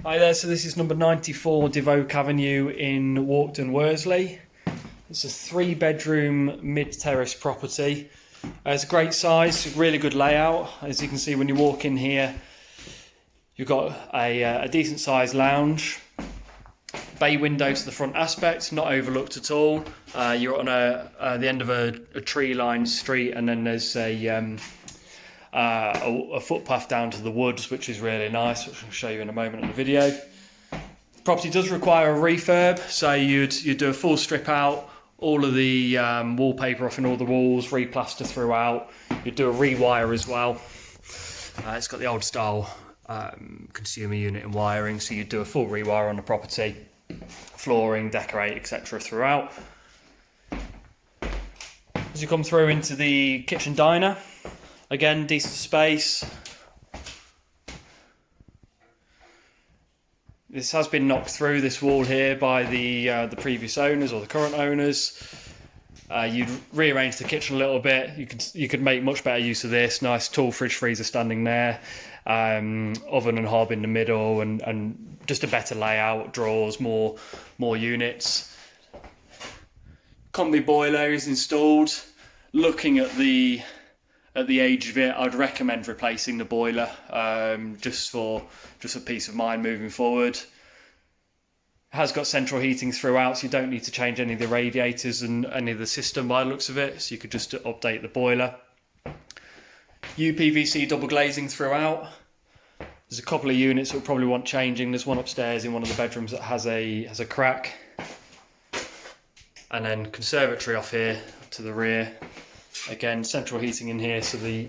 Hi there, so this is number 94 Devoke Avenue in Walkden, Worsley. It's a 3-bedroom mid-terrace property. It's a great size, really good layout. As you can see when you walk in here, you've got a decent sized lounge. Bay window to the front aspect, not overlooked at all. You're on the end of a tree-lined street, and then there's a footpath down to the woods, which is really nice, which I'll show you in a moment in the video. The property does require a refurb, so you'd do a full strip out, all of the wallpaper off in all the walls, replaster throughout. You'd do a rewire as well. It's got the old style consumer unit and wiring, so you'd do a full rewire on the property, flooring, decorate, etc. throughout. As you come through into the kitchen diner, again, decent space. This has been knocked through, this wall here, by the previous owners or the current owners. You'd rearrange the kitchen a little bit. You could make much better use of this. Nice tall fridge freezer standing there, oven and hob in the middle, and just a better layout. Drawers, more units. Combi boiler is installed. Looking at the age of it, I'd recommend replacing the boiler, just for peace of mind moving forward. It has got central heating throughout, so you don't need to change any of the radiators and any of the system by the looks of it, so you could just update the boiler. UPVC double glazing throughout. There's a couple of units that will probably want changing. There's one upstairs in one of the bedrooms that has a crack. And then conservatory off here to the rear. Again, central heating in here, so the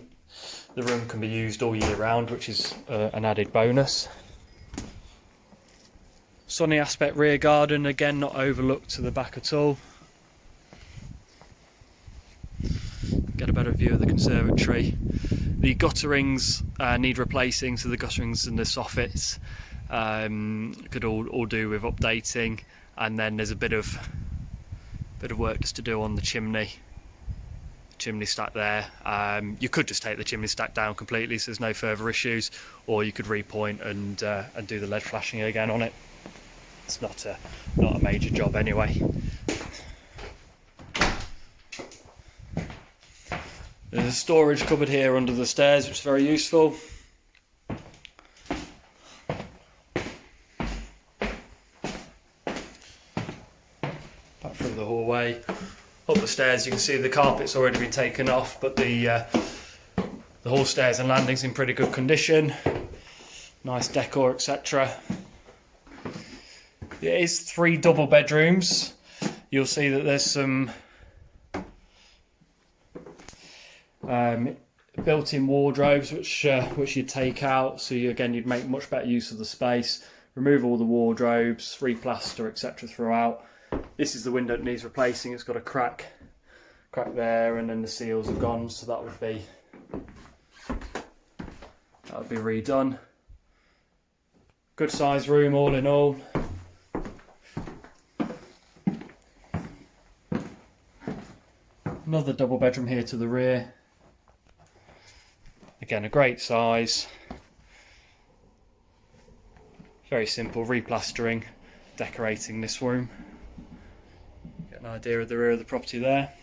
room can be used all year round, which is an added bonus. Sunny aspect rear garden, again not overlooked to the back at all. Get a better view of the conservatory. The gutterings need replacing, so the gutterings and the soffits could all do with updating, and then there's a bit of work just to do on the chimney stack there. You could just take the chimney stack down completely, so there's no further issues, or you could repoint and do the lead flashing again on it. It's not a major job anyway. There's a storage cupboard here under the stairs, which is very useful. Back through the hallway. Up the stairs, you can see the carpet's already been taken off, but the hall stairs and landings in pretty good condition. Nice decor, etc. It is 3 double bedrooms. You'll see that there's some built-in wardrobes which you'd take out, so you'd make much better use of the space. Remove all the wardrobes, replaster, etc. throughout. This is the window that needs replacing. It's got a crack there, and then the seals are gone, so that would be redone. Good size room all in all. Another double bedroom here to the rear. Again, a great size. Very simple replastering, decorating this room. Get an idea of the rear of the property there.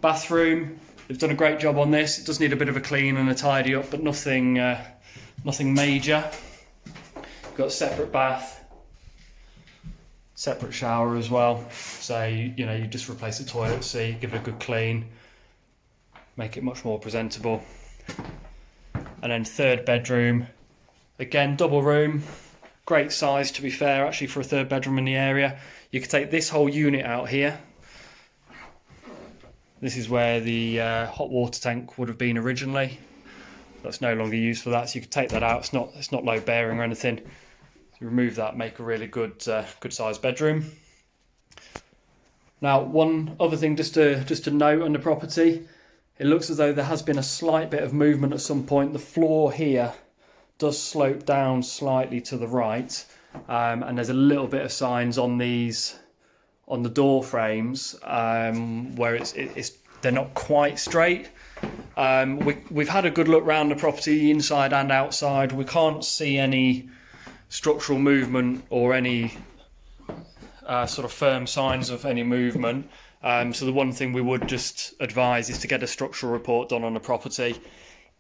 Bathroom, they've done a great job on this. It does need a bit of a clean and a tidy up, but nothing major. Got a separate bath, separate shower as well. So you just replace the toilet seat, give it a good clean, make it much more presentable. And then 3rd bedroom, again double room, great size to be fair actually for a 3rd bedroom in the area. You could take this whole unit out here. This is where the hot water tank would have been originally. That's no longer used for that, so you could take that out. It's not load bearing or anything. So remove that, make a really good sized bedroom. Now, one other thing just to note on the property, it looks as though there has been a slight bit of movement at some point. The floor here does slope down slightly to the right, and there's a little bit of signs on the door frames where they're not quite straight. We've had a good look around the property, inside and outside. We can't see any structural movement or any sort of firm signs of any movement. So the one thing we would just advise is to get a structural report done on the property.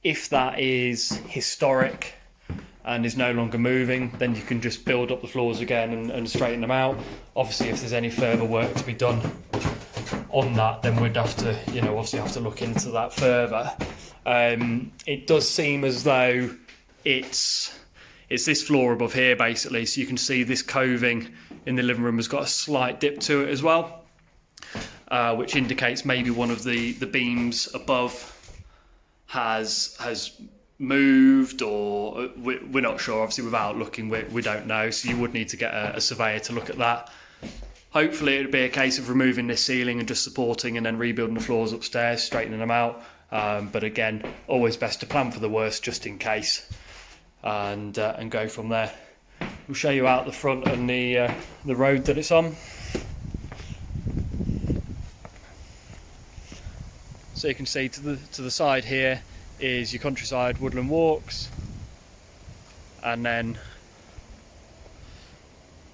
If that is historic and is no longer moving, then you can just build up the floors again and straighten them out. Obviously, if there's any further work to be done on that, then we'd have to, obviously have to look into that further. It does seem as though it's this floor above here, basically. So you can see this coving in the living room has got a slight dip to it as well, which indicates maybe one of the beams above has moved, or we're not sure. Obviously, without looking, we don't know. So you would need to get a surveyor to look at that. Hopefully it would be a case of removing this ceiling and just supporting and then rebuilding the floors upstairs, straightening them out. But again, always best to plan for the worst just in case, and go from there. We'll show you out the front and the road that it's on. So you can see to the side here is your countryside woodland walks, and then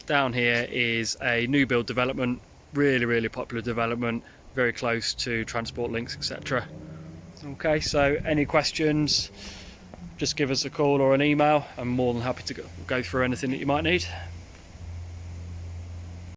down here is a new build development, really popular development, very close to transport links, etc. Okay, so any questions, just give us a call or an email. I'm more than happy to go through anything that you might need.